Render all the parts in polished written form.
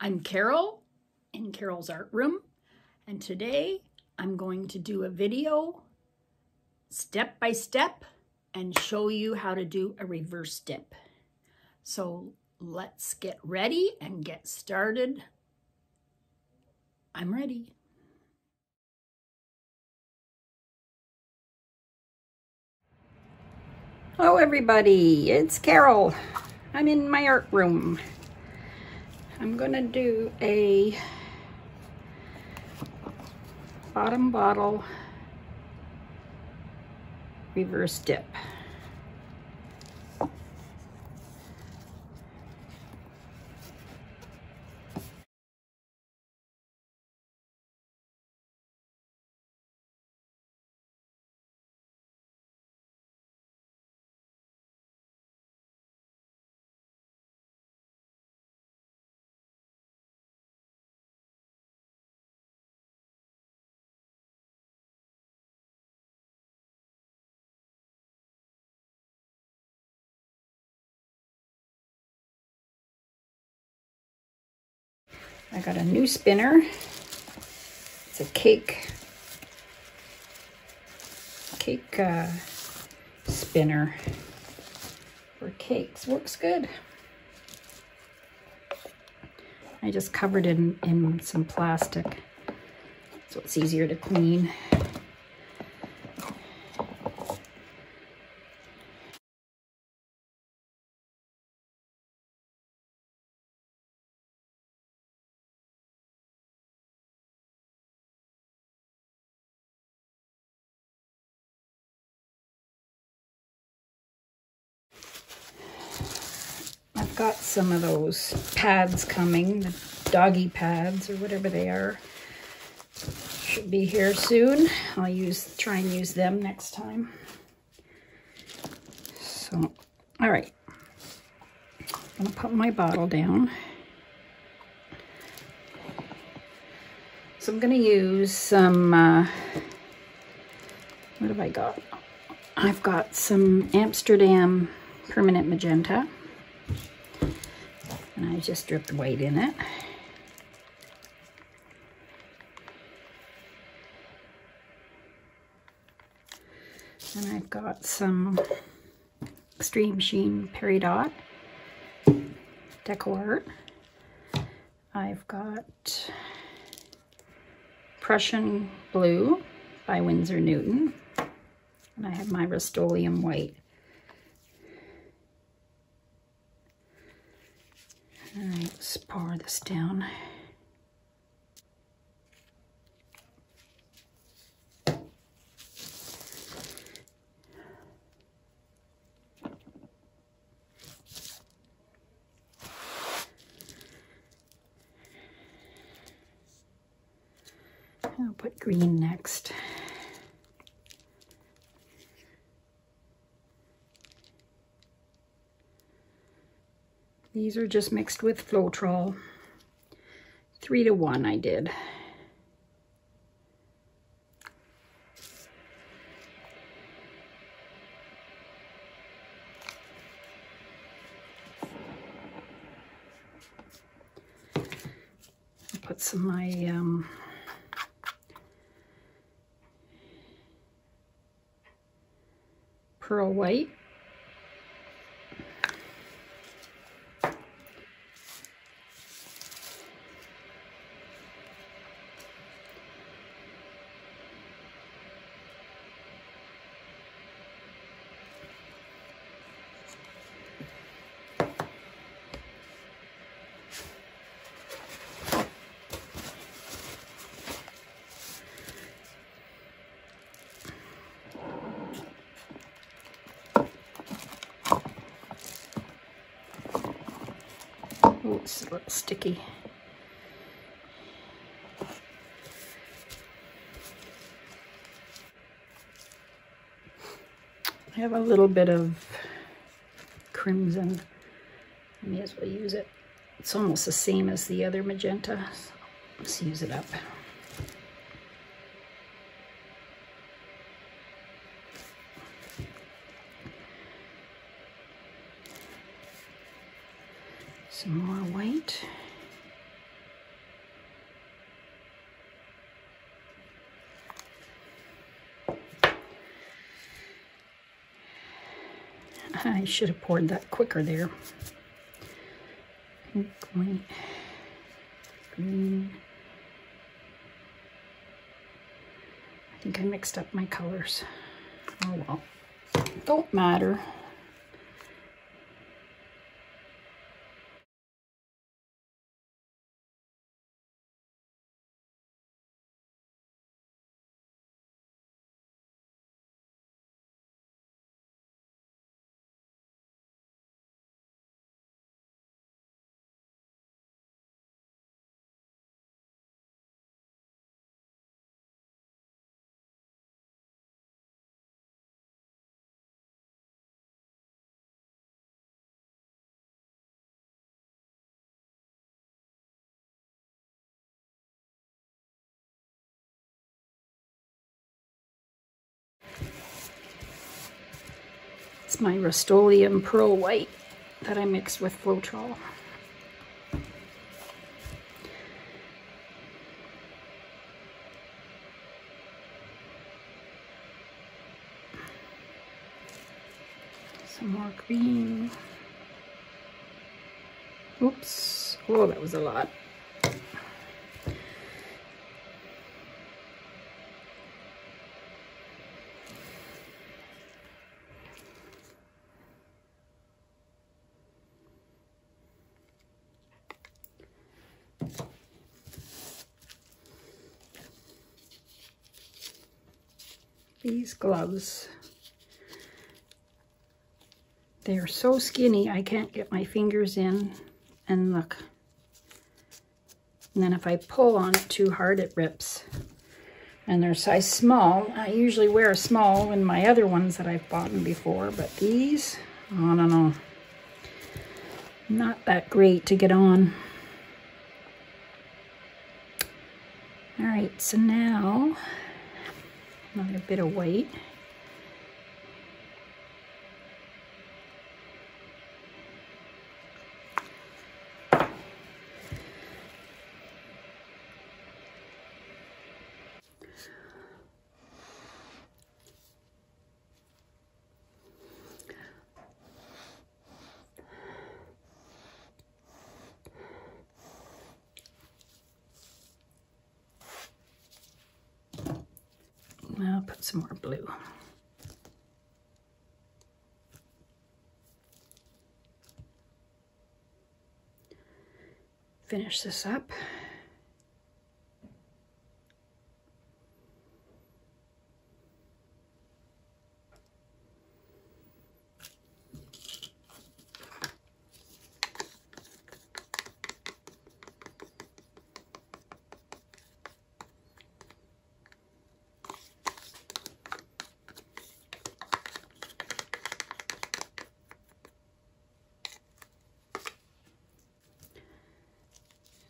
I'm Carole in Carole's art room, and today I'm going to do a video step by step and show you how to do a reverse dip. So let's get ready and get started. I'm ready. Hello everybody, it's Carole. I'm in my art room. I'm gonna do a bottom bottle reverse dip. I got a new spinner. It's a cake spinner for cakes. Works good. I just covered it in some plastic so it's easier to clean. I've got some of those pads coming, the doggy pads or whatever they are. Should be here soon. I'll try and use them next time. So, all right. I'm gonna put my bottle down. So I'm gonna use some, what have I got? I've got some Amsterdam permanent magenta. And I just dripped white in it. And I've got some Extreme Sheen Peridot Deco Art. I've got Prussian Blue by Winsor Newton. And I have my Rust-Oleum White. All right, let's pour this down. I'll put green next. These are just mixed with Floetrol. 3 to 1 I did. I'll put some of my pearl white. Oh, it's a little sticky. I have a little bit of crimson. I may as well use it. It's almost the same as the other magenta. So let's use it up. Some more white. I should have poured that quicker there. Pink, white, green. I think I mixed up my colors. Oh well, don't matter. It's my Rust-Oleum Pearl White that I mixed with Floetrol. Some more green. Oops. Oh, that was a lot. These gloves, they're so skinny I can't get my fingers in, and look, and then if I pull on it too hard it rips, and they're size small. I usually wear a small in my other ones that I've bought before, but these, I don't know, not that great to get on. All right, so now another bit of white. I'll put some more blue. Finish this up.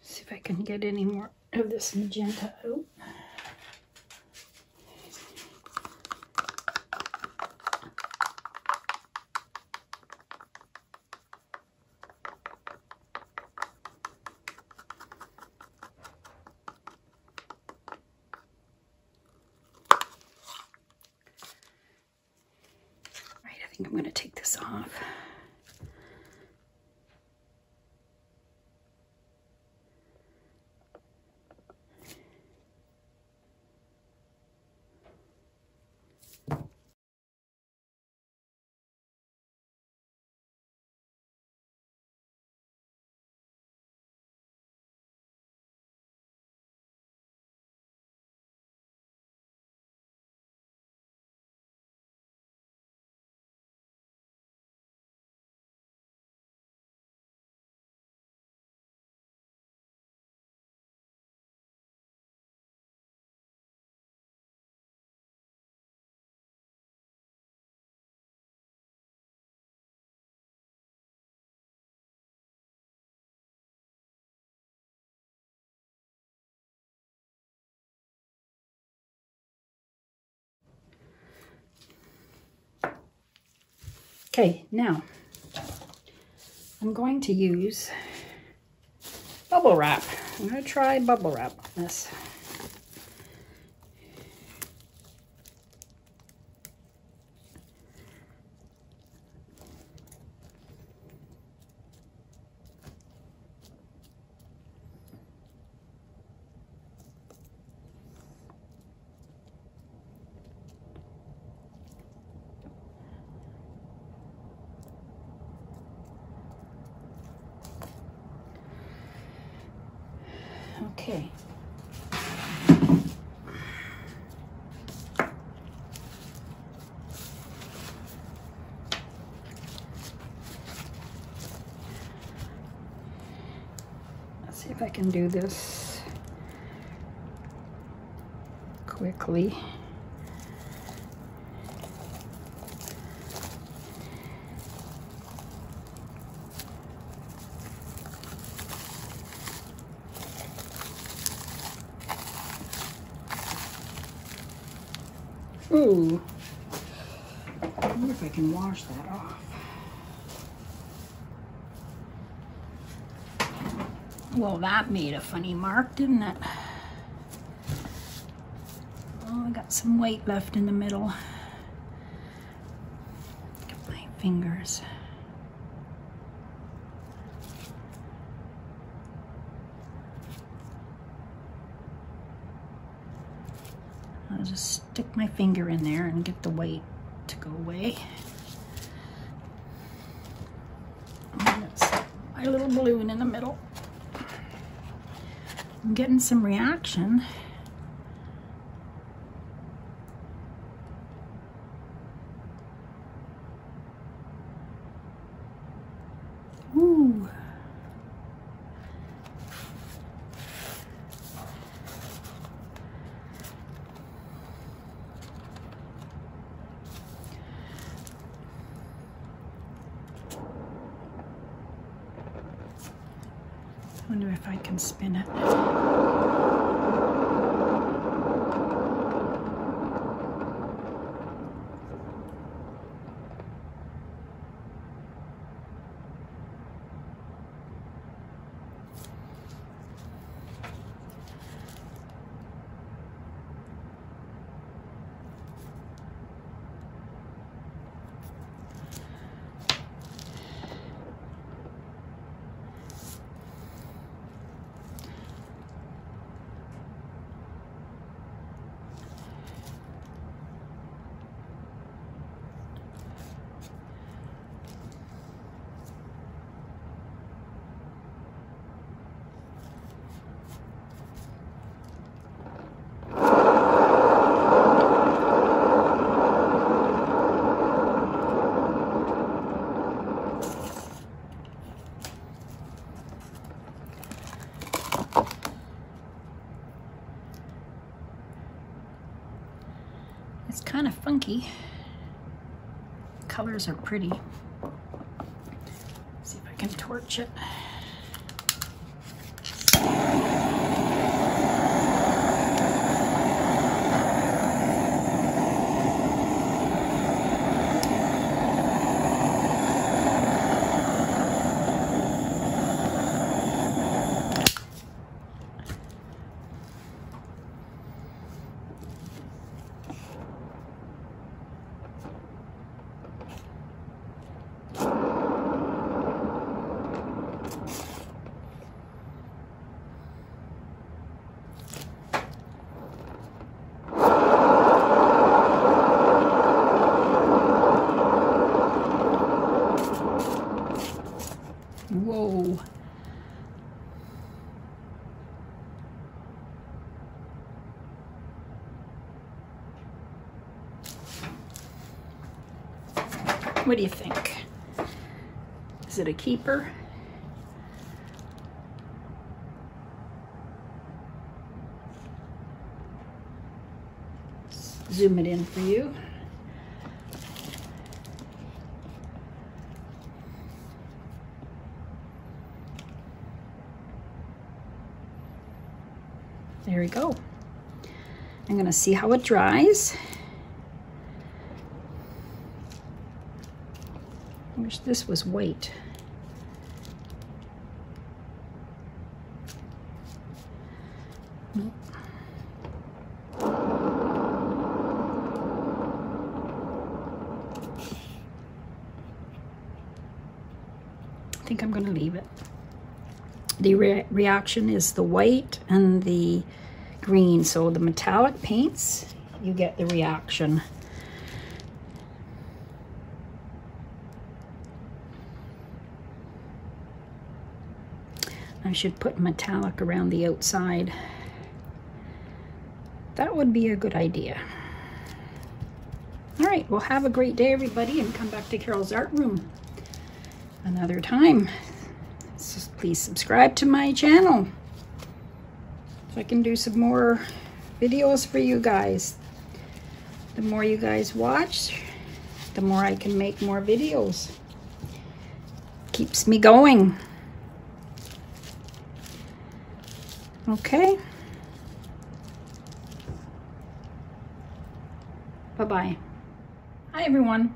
See if I can get any more of this magenta out. Right, I think I'm going to take this off. Okay, now I'm going to use bubble wrap. I'm going to try bubble wrap on this. Okay. Let's see if I can do this quickly. Ooh, I wonder if I can wash that off. Well, that made a funny mark, didn't it? Oh, I got some white left in the middle. Look at my fingers. I'll just stick my finger in there and get the white to go away. And that's my little balloon in the middle. I'm getting some reaction. Ooh. I wonder if I can spin it. It's kind of funky. Colors are pretty. Let's see if I can torch it. Whoa. What do you think? Is it a keeper? Zoom it in for you. There we go. I'm going to see how it dries. I wish this was white. Nope. I think I'm going to leave it. The reaction is the white and the green. So the metallic paints, you get the reaction. should put metallic around the outside. That would be a good idea. All right, well, have a great day, everybody, and come back to Carole's Art Room another time. So please subscribe to my channel so I can do some more videos for you guys. The more you guys watch, the more I can make more videos. Keeps me going. Okay. Bye-bye. Hi, everyone.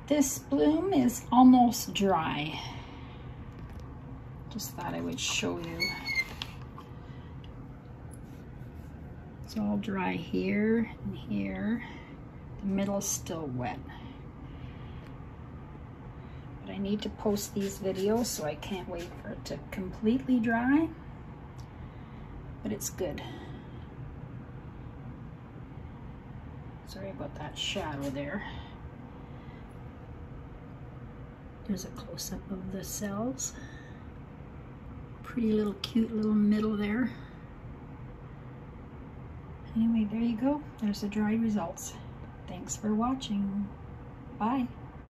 This bloom is almost dry. Just thought I would show you. It's all dry here and here. The middle's still wet. But I need to post these videos, so I can't wait for it to completely dry. But it's good. Sorry about that shadow there. There's a close-up of the cells. Pretty little cute little middle there. Anyway, there you go. There's the dry results. Thanks for watching. Bye.